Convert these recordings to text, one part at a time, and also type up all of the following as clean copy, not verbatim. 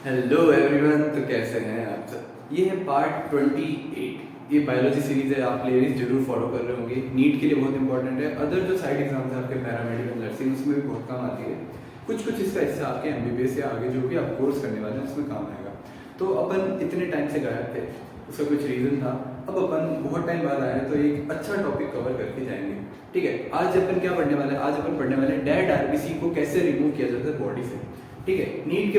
Hello everyone, तो कैसे हैं आप सब। ये है पार्ट 28। ये बायोलॉजी सीरीज है, आप प्लेलिस्ट जरूर फॉलो कर रहे होंगे। नीट के लिए बहुत इंपॉर्टेंट है। अदर जो साइड एग्जाम्स हैं आपके पैरामेडिकल नर्सिंग, उसमें भी बहुत काम आती है। कुछ इसका हिस्सा आपके एमबीबीएस या आगे जो भी आप कोर्स करने वाले हैं उसमें काम आएगा। तो अपन इतने टाइम से गायब थे, उसका कुछ रीज़न था। अब अपन बहुत टाइम बाद आए हैं तो एक अच्छा टॉपिक कवर करके जाएंगे। ठीक है, आज अपन क्या पढ़ने वाले हैं? आज अपन पढ़ने वाले हैं डेड आरबीसी को कैसे रिमूव किया जाता है बॉडी से। ठीक है, नीट के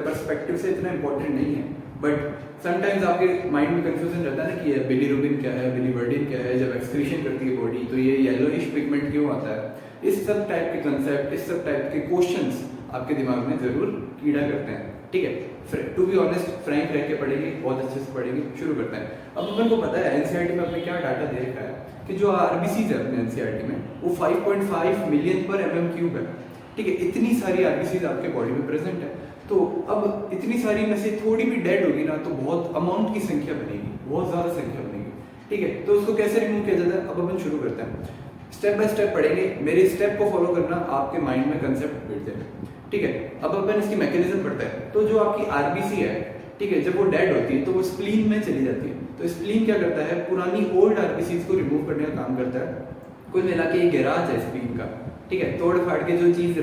परस्पेक्टिव से इतना इंपॉर्टेंट नहीं है, बट समटाइम्स आपके माइंड में कंफ्यूजन रहता है ना कि ये बिलीरुबिन क्या है, बिलीवर्डिन क्या है। जब एक्सक्रीशन करती है बॉडी तो ये येलोइश पिगमेंट क्यों आता है। इस सब टाइप के कंसेप्ट, इस सब टाइप के क्वेश्चंस आपके दिमाग में जरूर कीड़ा करते हैं। ठीक है, टू बी ऑनेस्ट फ्रैंक रह के पढ़ेंगे, बहुत अच्छे से पढ़ेंगे। शुरू करते हैं। अब अपन को पता है एनसीईआरटी में अपने क्या डाटा दे रखा है कि जो आरबीसीज है अपने एनसीईआरटी में वो 5.5 मिलियन पर mm³ है। ठीक है, इतनी सारी आरबीसीज आपके बॉडी में प्रेजेंट है। तो अब इतनी सारी में से थोड़ी भी डेड होगी ना तो बहुत अमाउंट की संख्या बनेगी, बहुत ज्यादा संख्या बनेगी। ठीक है, तो उसको कैसे रिमूव किया जाता है अब अपन शुरू करते हैं। स्टेप बाय स्टेप पढ़ेंगे, मेरे स्टेप को फॉलो करना, आपके माइंड में कंसेप्ट बैठ जाए। ठीक है, अब अपन इसकी मैकेनिज्म पढ़ते हैं। तो जो आपकी आरबीसी है, ठीक है, जब वो डेड होती है तो वो स्प्लीन में चली जाती है। तो स्प्लीन क्या करता है, पुरानी ओल्ड आरबीसीज को रिमूव करने का काम करता है। कुल मिला के एक गैराज है स्प्लीन का। ठीक है, तोड़ फाड़ के जो चीज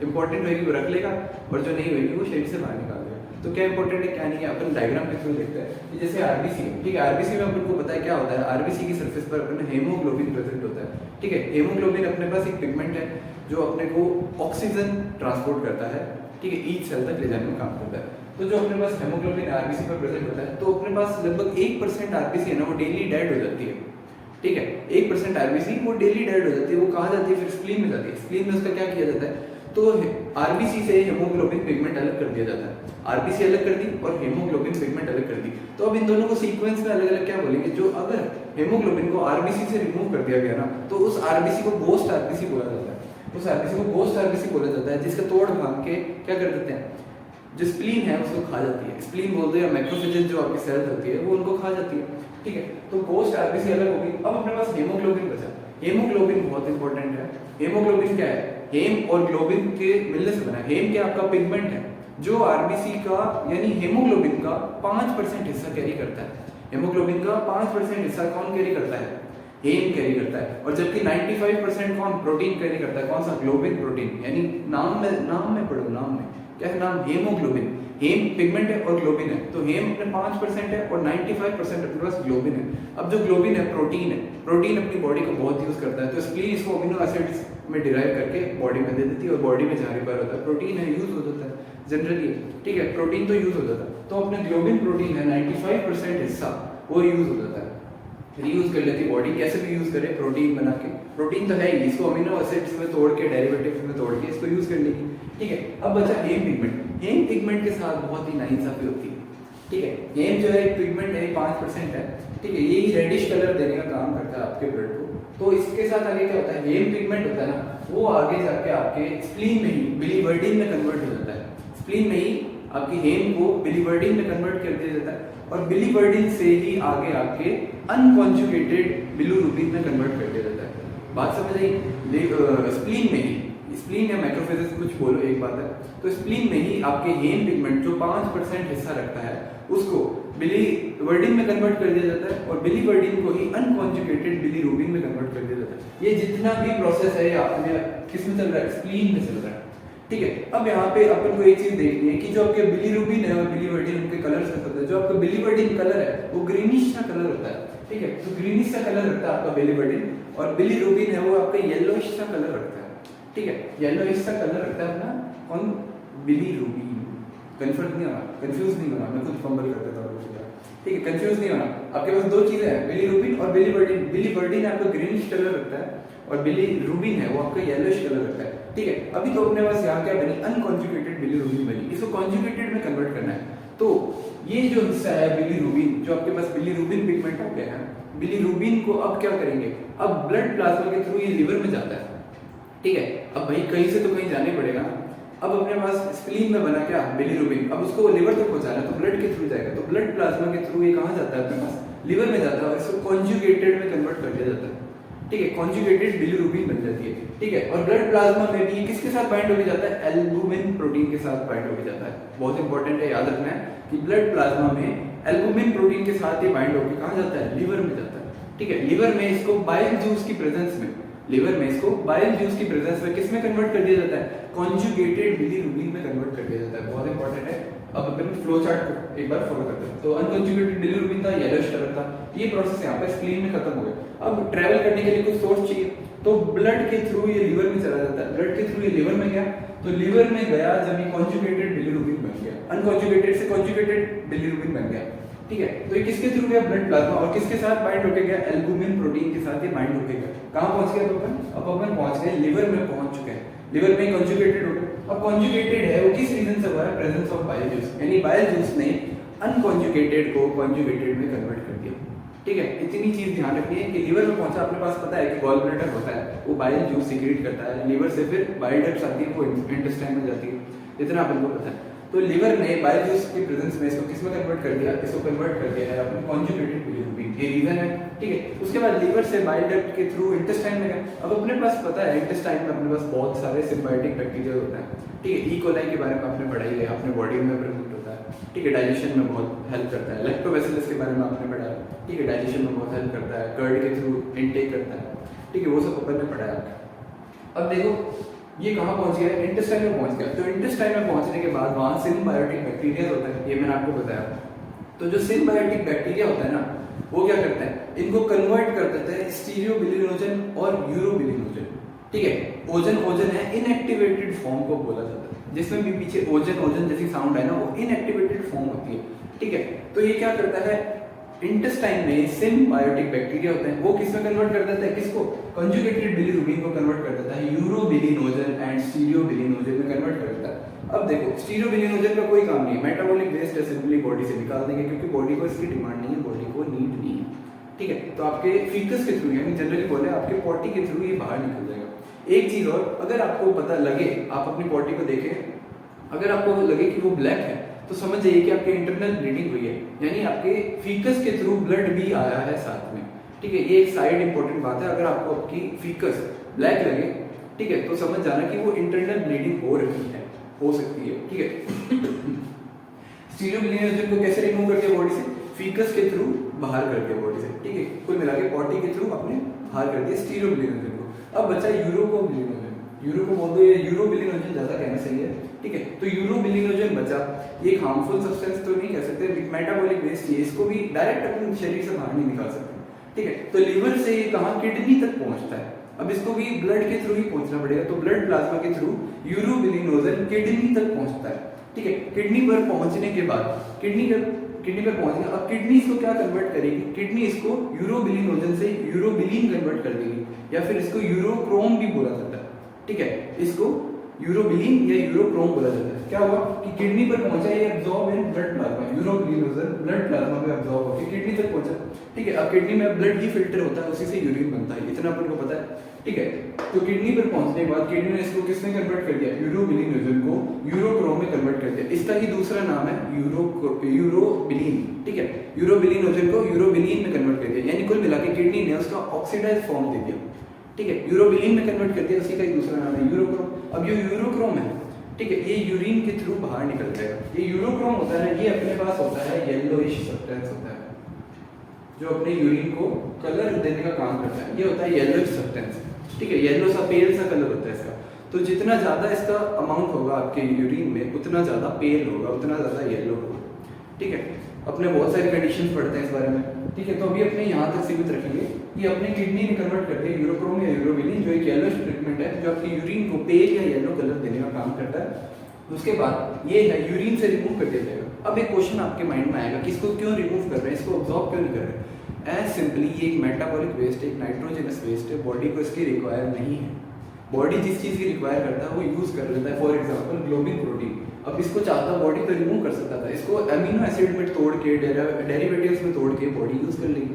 इंपॉर्टेंट होगी वो रख लेगा और जो नहीं होगी वो शरीर से बाहर निकाल देगा। तो क्या इंपॉर्टेंट है क्या नहीं है अपन डायग्राम के थ्रू देखते हैं कि जैसे आरबीसी है। ठीक है, आरबीसी में अपन को पता है क्या होता है। आरबीसी की सरफेस पर अपन हेमोग्लोबिन प्रेजेंट होता है। ठीक है, हेमोग्लोबिन अपने पास एक पिगमेंट है जो अपने को ऑक्सीजन ट्रांसपोर्ट करता है। ठीक है, ईच सेल तक ले जाने में काम करता है। तो जो अपने पास हेमोग्लोबिन आरबीसी पर प्रेजेंट होता है तो अपने पास लगभग 1% आरबीसी है ना, वो डेली डेड हो जाती है। ठीक है, 1% आरबीसी वो डेली डेड हो जाती है। वो कहाँ जाती है, फिर स्प्लीन में जाती है। स्प्लीन में उसका क्या किया जाता है, तो आरबीसी से हेमोग्लोबिन पिगमेंट अलग कर दिया जाता है। आरबीसी अलग कर दी और हेमोग्लोबिन पिगमेंट अलग कर दी। तो अब इन दोनों को सीक्वेंस में अलग अलग क्या बोलेंगे, जो अगर हेमोग्लोबिन को आरबीसी से रिमूव कर दिया गया ना तो उस आरबीसी को गोस्ट आरबीसी बोला जाता है। उस आरबीसी को गोस्ट आरबीसी बोला जाता है, जिसका तोड़ भाग के क्या कर देते हैं, जो स्प्लीन है उसको खा जाती है। स्प्लीन बोलते हैं, मैक्रोफेजेस जो आपकी सेल्स होती है वो उनको खा जाती है। ठीक है, तो गोस्ट आरबीसी अलग होगी। अब अपने पास हेमोग्लोबिन बचा। हेमोग्लोबिन बहुत इंपॉर्टेंट है। हेमोग्लोबिन क्या है, हेम और ग्लोबिन के मिलने से बना है। हेम क्या आपका पिगमेंट है जो आरबीसी का यानी हेमोग्लोबिन का 5% हिस्सा कैरी करता है। हेमोग्लोबिन का 5% हिस्सा कौन कैरी करता है, हेम कैरी करता है। और जबकि 95% कौन प्रोटीन कैरी करता है, कौन सा, ग्लोबिन प्रोटीन। यानी नाम में पढ़ो, नाम में क्या है नाम, हेमोग्लोबिन। हेम पिगमेंट है और ग्लोबिन है। तो हेम अपने 5% है और 95% अपने पास ग्लोबिन है। अब जो ग्लोबिन है प्रोटीन है। प्रोटीन अपनी बॉडी को बहुत यूज करता है। तो स्प्लीन इसको अमीनो एसिड्स में डिराइव करके बॉडी में दे देती है और बॉडी में जहाँ रिक्वायर होता है प्रोटीन है यूज हो जाता है जनरली। ठीक है, प्रोटीन तो यूज हो जाता है। तो अपने ग्लोबिन प्रोटीन है 95% हिस्सा वो यूज हो जाता है, रीयूज कर लेती है बॉडी। कैसे भी यूज करे, प्रोटीन बना के। प्रोटीन तो है ही, इसको अमीनो एसिड्स में तोड़ के, डेरिवेटिव्स में तोड़ के इसको यूज कर लेगी। ठीक है, अब बचा हेम पिगमेंट। हेम पिगमेंट के साथ बहुत ही नाइंसाफी होती है। ठीक है, हेम जो है पिगमेंट है 5% है। ठीक है, यही रेडिश कलर देने का काम करता है आपके ब्लड को। तो इसके साथ आगे क्या होता है, हेम पिगमेंट होता है ना, वो आगे जाके आपके स्प्लीन में ही बिलीवर्डिन में कन्वर्ट हो जाता है। स्प्लीन में ही आपकी हेम को बिलीवर्डिन में कन्वर्ट कर दिया जाता है और बिलीवर्डिन से ही आगे आपके अनकॉन्जुगेटेड बिलीरुबिन में कन्वर्ट कर दिया जाता है। बात समझ आई। स्प्लीन में ही, स्प्लीन या मैक्रोफेजेस कुछ बोलो एक बात है। तो स्प्लीन में ही आपके हेम पिगमेंट जो 5% हिस्सा रखता है उसको बिलीवर्डिन में कन्वर्ट कर दिया जाता है और बिलीवर्डिन को ही अनकॉन्जुगेटेड बिलीरुबिन में कन्वर्ट कर दिया जाता है। ये जितना भी प्रोसेस है आपने किस में चल रहा है, स्प्लीन में चल रहा है। ठीक है, अब यहाँ पे अपन को एक चीज देखनी है कि जो आपके बिलीरुबिन है और बिलीवर्डिन उनके कलर से होता है। जो आपका बिलीवर्डिन कलर है वो ग्रीनिश सा कलर होता है। ठीक है, तो ग्रीनिश सा कलर रखता है आपका बिलीवर्डिन और बिलीरुबिन है वो आपका येलोइश सा कलर रखता है। ठीक है, येलोइश सा कलर रखता है अपना कौन, बिलीरुबिन। कंफ्यूज नहीं होना, मैं खुद फंबल कर देता हूँ। ठीक है, कंफ्यूज नहीं होना। आपके पास दो चीजें हैं, बिलीरुबिन और बिलीवर्डिन। बिलीवर्डिन आपका ग्रीनिश कलर रखता है और बिलीरुबिन है वो आपका येलोइश कलर रखता है। ठीक है, अभी तो अपने पास यहाँ क्या बनी, अनकॉन्जुगेटेड बिलीरुबिन बनी। इसको कॉन्जुगेटेड में कन्वर्ट करना है। तो ये जो हिस्सा है बिलीरुबिन, जो आपके पास बिलीरुबिन पिगमेंट हो गया है, बिलीरुबिन को अब क्या करेंगे, अब ब्लड प्लाज्मा के थ्रू ये लिवर में जाता है। ठीक है, अब भाई कहीं से तो कहीं जाने पड़ेगा। अब अपने पास स्प्लीन में बना क्या, बिलीरुबिन। अब उसको लिवर तक पहुंचाना तो ब्लड के थ्रू जाएगा। तो ब्लड प्लाज्मा के थ्रू ये कहाँ जाता है, अपने पास लिवर में जाता है और इसको कॉन्जुगेटेड में कन्वर्ट कर दिया जाता है। ठीक है, कॉन्जुगेटेड बिलीरुबिन बन जाती है। ठीक है, और ब्लड प्लाज्मा में भी किसके साथ बाइंड होके जाता है, एल्बुमिन प्रोटीन के साथ बाइंड होके जाता है। बहुत इंपॉर्टेंट है, याद रखना है कि ब्लड प्लाज्मा में एल्बुमिन प्रोटीन के साथ ये बाइंड होके कहाँ जाता है, लिवर में जाता है। ठीक है, लिवर में इसको बाइल जूस की प्रेजेंस में, लिवर में इसको बाइल जूस की प्रेजेंस में किस में कन्वर्ट कर दिया जाता है, कॉन्जुगेटेड बिलीरुबिन में कन्वर्ट कर दिया जाता है। बहुत इंपॉर्टेंट है। अब अपन फ्लो चार्ट को एक बार फॉलो करते हैं। तो अनकॉन्जुगेटेड बिलीरुबिन था, येलोइश कलर था, ये प्रोसेस यहाँ पे स्प्लीन में खत्म हो गया। अब ट्रैवल करने के लिए कुछ सोर्स चाहिए, तो ब्लड के थ्रू ये लिवर में चला जाता है। ब्लड के थ्रू ये लिवर में गया, तो लिवर में गया जब ये कॉन्जुगेटेड बिलीरुबिन बन गया, अनकॉन्जुगेटेड से कॉन्जुगेटेड बिलीरुबिन बन गया। ठीक है, तो ये किसके थ्रू गया, ब्लड प्लाज्मा, और किसके साथ बाइंड होके गया, एल्बुमिन प्रोटीन के साथ ये बाइंड होके गया। कहां पहुंच गया अपन, अब अपन पहुंच गए लिवर में, पहुंच चुके हैं लिवर में, कॉन्जुगेटेड हो गया। अब कॉन्जुगेटेड है वो किस रीजन से हुआ है, प्रेजेंस ऑफ बाइल जूस, यानी बाइल जूस ने अनकॉन्जुगेटेड को कॉन्जुगेटेड में कन्वर्ट कर दिया। ठीक है, इतनी चीज ध्यान रखनी है कि लिवर में पहुंचा, अपने पास पता है कि गॉल ब्लैडर होता है, वो बाइल जूस सीक्रेट करता है, लिवर से फिर बाइल डक्ट्स आती है, वो इंटेस्टाइन में जाती है, इतना अपन को पता है। तो लिवर ने बाइल जूस के प्रेजेंस में इसको किस में कन्वर्ट कर दिया, इसको कन्वर्ट कर दिया है अपने कॉन्जुगेटेड बिलीरुबिन, ये रीजन है। ठीक है, उसके बाद लिवर से बाइल डक्ट के थ्रू इंटेस्टाइन में गया। अब अपने पास पता है इंटेस्टाइन में अपने पास बहुत सारे सिम्बायोटिक बैक्टीरिया होता है। ठीक है, ई कोलाई के बारे में आपने पढ़ा ही है, अपने बॉडी में प्रेजेंट होता है। ठीक है, डाइजेशन में बहुत हेल्प करता है। लैक्टोबैसिलस के बारे में आपने पढ़ा है। ठीक है, डाइजेशन में बहुत हेल्प करता है, कर्ड के थ्रू इनटेक करता है। ठीक है, वो सब अपन ने पढ़ा है। अब देखो ये कहाँ पहुंच गया, इंटेस्टाइन में पहुंच गया। तो इंटेस्टाइन में पहुंचने के बाद वहां सिम्बायोटिक बैक्टीरिया होता है, ये मैंने आपको बताया। तो जो सिम्बायोटिक बैक्टीरिया होता है ना, वो क्या करता है, इनको कन्वर्ट कर देता है स्टीरियोबिलिनोजन और यूरोबिलिनोजन। ठीक है, ओजन ओजन है, इनएक्टिवेटेड फॉर्म को बोला जाता है, जिसमें भी पीछे ओजन ओजन जैसी साउंड है ना, वो इनएक्टिवेटेड फॉर्म होती है। ठीक है, तो ये क्या करता है, इंटेस्टाइन में सिम्बायोटिक बैक्टीरिया होते हैं, वो किसमें कन्वर्ट कर देता है, किसको, कॉन्जुगेटेड बिलीरुबिन को कन्वर्ट कर देता है यूरोबिलिनोजन एंड स्टीरियोबिलिनोजन में कन्वर्ट कर देता है। अब देखो स्टीरियोबिलिनोजन का कोई काम नहीं है, मेटाबॉलिक वेस्ट सिंपली बॉडी से निकाल देंगे, क्योंकि बॉडी को इसकी डिमांड नहीं है, बॉडी को नीड नहीं है। ठीक है, तो आपके फीकस के थ्रू, यानी जनरली बोले आपके पॉटी के थ्रू ये बाहर निकल जाएगा। एक चीज और, अगर आपको पता लगे, आप अपनी बॉडी को देखें, अगर आपको लगे कि वो ब्लैक है, तो समझ जाइए कि आपकी इंटरनल ब्लीडिंग हुई है, यानी आपके फीकस के थ्रू ब्लड भी आया है साथ में। ठीक है, ये एक साइड इंपॉर्टेंट बात है। अगर आपको आपकी फीकस ब्लैक लगे, ठीक है, तो समझ जाना कि वो इंटरनल ब्लीडिंग हो रही है, हो सकती है। ठीक है, स्टीरियोबिलिनोजन को कैसे रिमूव कर दिया बॉडी से, फीकस के थ्रू बाहर कर दिया बॉडी से। ठीक है, कुल मिला के पॉटी के थ्रू अपने बाहर कर दिया स्टीरियोबिलिनोजन को। अब बचा यूरोबिलिनोजन, यूरो को बोल दो, ये यूरोबिलिनोजन ज्यादा कहना सही है। ठीक है, तो यूरोबिलिनोजन बचा, ये हार्मफुल सब्सटेंस तो नहीं कह सकते, मेटाबॉलिक वेस्ट है, इसको भी डायरेक्ट अपने शरीर से बाहर नहीं निकाल सकते। ठीक है, तो लिवर से ये कहाँ, किडनी तक पहुंचता है। अब इसको भी ब्लड के थ्रू ही पहुंचना पड़ेगा, तो ब्लड प्लाज्मा के थ्रू यूरोबिलिनोजन किडनी तक पहुंचता है। ठीक है, किडनी पर पहुंचने के बाद किडनी पर पहुंच गया। अब किडनी इसको क्या कन्वर्ट करेगी, किडनी इसको यूरोबिलिनोजन से यूरोबिलिन कन्वर्ट कर देगी, या फिर इसको यूरोक्रोम भी बोला जाता है। ठीक है, इसको यूरोबिलिन या यूरोक्रोम बोला जाता है। क्या हुआ कि किडनी पर पहुंचा, ये absorb in blood plasma, urobilinogen blood plasma में एब्जॉर्ब होकर किडनी तक पहुंचा। ठीक है, अब किडनी में ब्लड ही फिल्टर होता है, उसी से यूरिन बनता है, इतना अपन को पता है। ठीक है, तो किडनी पर पहुंचने के बाद किडनी ने इसको किसमें कन्वर्ट कर दिया, यूरोबिलिनोजन को यूरोक्रोम में कन्वर्ट कर दिया। इसका ही दूसरा नाम है यूरोबिलिन। ठीक है, यूरोबिलिनोजन को यूरोबिलिन में कन्वर्ट कर दिया, यानी कुल मिला के किडनी ने उसका ऑक्सीडाइज्ड फॉर्म दे दिया। ठीक है, यूरोबिलिन में कन्वर्ट कर दिया, उसी का ही दूसरा नाम है यूरोक्रोम। अब ये यूरोक्रोम है, ठीक है, ये यूरिन के थ्रू बाहर निकल जाएगा। ये यूरोक्रोम होता है, ये अपने पास होता है येलोइश सब्सटेंस होता है, जो अपने यूरिन को कलर देने का काम करता है, ये होता है येलोइश सब्सटेंस। ठीक है, येलो सा पेल सा कलर होता है इसका। तो जितना ज्यादा इसका अमाउंट होगा आपके यूरिन में, उतना ज्यादा पेल होगा, उतना ज्यादा येलो होगा। ठीक है, अपने बहुत सारी कंडीशंस पढ़ते हैं इस बारे में। ठीक है, तो अभी अपने यहाँ तक सीमित रखेंगे। ये अपने किडनी ने कन्वर्ट करते हैं यूरोक्रोम या यूरोबिलिन, जो एक येलोइश पिगमेंट है, जो आपकी यूरिन को पेल या येलो कलर देने का काम करता है। उसके बाद ये है यूरिन से रिमूव कर दिया जाएगा। अब एक क्वेश्चन आपके माइंड में आएगा कि इसको क्यों रिमूव कर रहे हैं, इसको ऑब्जॉर्ब क्यों नहीं कर रहे हैं। एज सिंपली ये एक मेटाबॉलिक वेस्ट है, एक नाइट्रोजनस वेस्ट है, बॉडी को इसकी रिक्वायर नहीं है। बॉडी जिस चीज़ की रिक्वायर करता है वो यूज कर लेता है। फॉर एग्जांपल ग्लोबिन प्रोटीन, अब इसको चाहता बॉडी तो रिमूव कर सकता था, इसको अमीनो एसिड में तोड़ के, डेरिवेटिव्स में तोड़ के बॉडी यूज कर लेगी,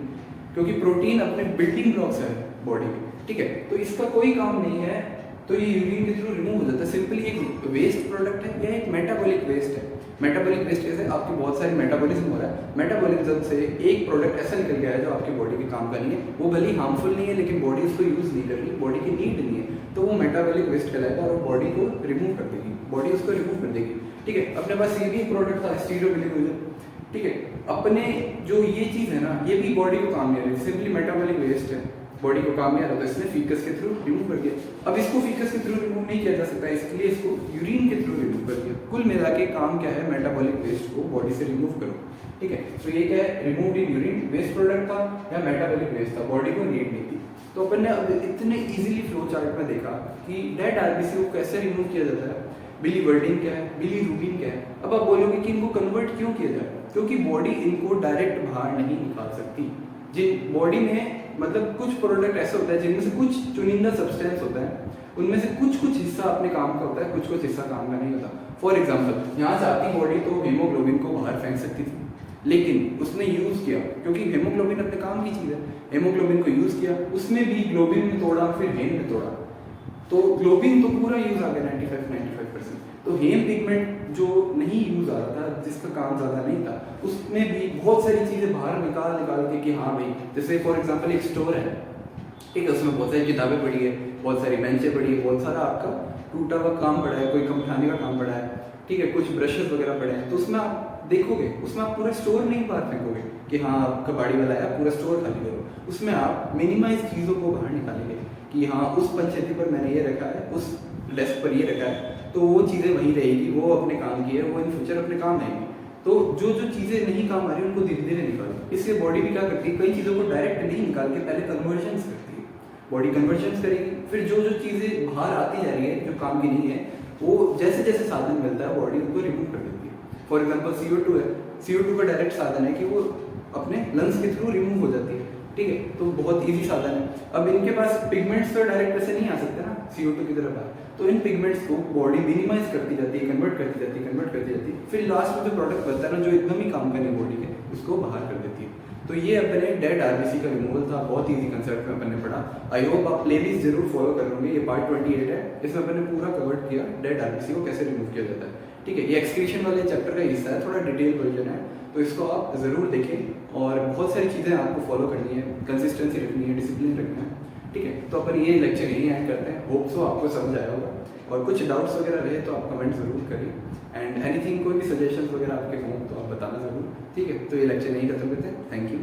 क्योंकि प्रोटीन अपने बिल्डिंग ब्लॉक्स है बॉडी के। ठीक है, तो इसका कोई काम नहीं है, तो ये यूरिन के थ्रू रिमूव हो जाता है। सिंपली एक वेस्ट प्रोडक्ट है या एक मेटाबॉलिक वेस्ट है। मेटाबॉलिक वेस्ट कैसे, आपकी बहुत सारी मेटाबॉलिज्म हो रहा है, मेटाबॉलिज्म से एक प्रोडक्ट ऐसा निकल गया है जो आपकी बॉडी के काम का नहीं है, वो भले ही हार्मफुल नहीं है लेकिन बॉडी उसको यूज़ नहीं कर रही, बॉडी की नीड नहीं है, तो वो मेटाबॉलिक वेस्ट कहलाएगा और बॉडी को रिमूव कर देगी, बॉडी उसको रिमूव कर देगी। ठीक है, अपने पास ये भी एक प्रोडक्ट था स्टीरोबिलिक, ठीक है, अपने जो ये चीज़ है ना ये भी बॉडी को काम नहीं आ रही, सिंपली मेटाबॉलिक वेस्ट है, बॉडी को काम नहीं आ रहा, तो इसने फीकस के थ्रू रिमूव कर दिया। अब इसको फीकस के थ्रू रिमूव नहीं किया जा सकता, इसके लिए इसको यूरिन के थ्रू रिमूव कर दिया। कुल मिला के काम क्या है, मेटाबॉलिक वेस्ट को बॉडी से रिमूव करो। ठीक है, तो ये क्या है, remove in urine, waste product था या मेटाबॉलिक वेस्ट था, बॉडी को नीड नहीं थी। तो अपन ने अब इतने इजीली फ्लो चार्ट में देखा कि डेड आरबीसी को कैसे रिमूव किया जाता है, बिलीवर्डिन क्या है, बिलीरुबिन क्या है। अब आप बोलोगे कि इनको कन्वर्ट क्यों किया जाए, क्योंकि बॉडी इनको डायरेक्ट बाहर नहीं निकाल सकती। जिन बॉडी में मतलब कुछ प्रोडक्ट ऐसे होता है जिनमें से कुछ चुनिंदा सब्सटेंस होता है, उनमें से कुछ हिस्सा अपने काम का होता है, कुछ हिस्सा काम का नहीं होता। फॉर एग्जांपल यहाँ से आती बॉडी तो हीमोग्लोबिन को बाहर फेंक सकती थी, लेकिन उसने यूज़ किया, क्योंकि हीमोग्लोबिन अपने काम की चीज़ है, हीमोग्लोबिन को यूज़ किया, उसमें भी ग्लोबिन में तोड़ा, फिर हेम में तोड़ा, तो ग्लोबिन तो पूरा यूज़ आ गया 95%। तो हेम पिगमेंट जो नहीं यूज़ आ रहा था, जिसका काम ज़्यादा नहीं था, उसमें भी बहुत सारी चीज़ें बाहर निकाल के कि हाँ भाई, जैसे फॉर एग्जांपल एक स्टोर है, ठीक है, उसमें बहुत सारी किताबें पड़ी है, बहुत सारी बेंचें पड़ी है, बहुत सारा आपका टूटा हुआ काम पड़ा है, कोई कम उठाने का काम पड़ा है, ठीक है, कुछ ब्रशेस वगैरह पड़े हैं, तो उसमें आप देखोगे, उसमें आप पूरा स्टोर नहीं बाहर फेंकोगे कि हाँ कबाड़ी वाला है पूरा स्टोर खाली करो, उसमें आप मिनिमाइज चीज़ों को बाहर निकालेंगे कि हाँ उस पंचायती पर मैंने ये रखा है, उस डेस्क पर ये रखा है, तो वो चीज़ें वहीं रहेगी, वो अपने काम की है, वो इन फ्यूचर अपने काम आएंगी। तो जो चीज़ें नहीं काम आ रही उनको धीरे धीरे निकालो। इसलिए बॉडी भी क्या करती है, कई चीज़ों को डायरेक्ट नहीं निकाल के पहले कन्वर्जन्स करती है, बॉडी कन्वर्जन्स करेगी, फिर जो चीज़ें बाहर आती जा रही है जो काम की नहीं है, वो जैसे जैसे साधन मिलता है बॉडी उनको रिमूव कर देती है। फॉर एग्जाम्पल CO2 है, CO2 का डायरेक्ट साधन है कि वो अपने लंग्स के थ्रू रिमूव हो जाती है, ठीक है, तो बहुत इजी साधन है। अब इनके पास पिगमेंट्स तो डायरेक्ट ऐसे नहीं आ सकते ना CO2 की तरफ, तो इन पिगमेंट्स को बॉडी मिनिमाइज करती जाती है, कन्वर्ट करती जाती है, फिर लास्ट में जो प्रोडक्ट बनता है ना, जो एकदम ही काम करे बॉडी के, उसको बाहर कर देती है। तो ये अपने डेड आरबीसी का रिमूवल था, बहुत ईजी कंसेप्ट में अपन ने पढ़ा। आई होप आप प्लेलिस्ट जरूर फॉलो कर लोगे, ये पार्ट 28 है, इसमें अपन ने पूरा कवर किया डेड आरबीसी को कैसे रिमूव किया जाता है। ठीक है, ये एक्सक्रीशन वाले चैप्टर का हिस्सा है, थोड़ा डिटेल वर्जन है, तो इसको आप ज़रूर देखें और बहुत सारी चीज़ें आपको फॉलो करनी है, कंसिस्टेंसी रखनी है, डिसिप्लिन रखना है। ठीक है, तो अपन ये लेक्चर यहीं एंड करते हैं, होप सो आपको समझ आया होगा, और कुछ डाउट्स वगैरह रहे तो आप कमेंट ज़रूर करिए, एंड एनीथिंग कोई भी सजेशंस वगैरह आपके हों तो आप बताना ज़रूर। ठीक है, तो ये लेक्चर यहीं खत्म करते हैं, थैंक यू।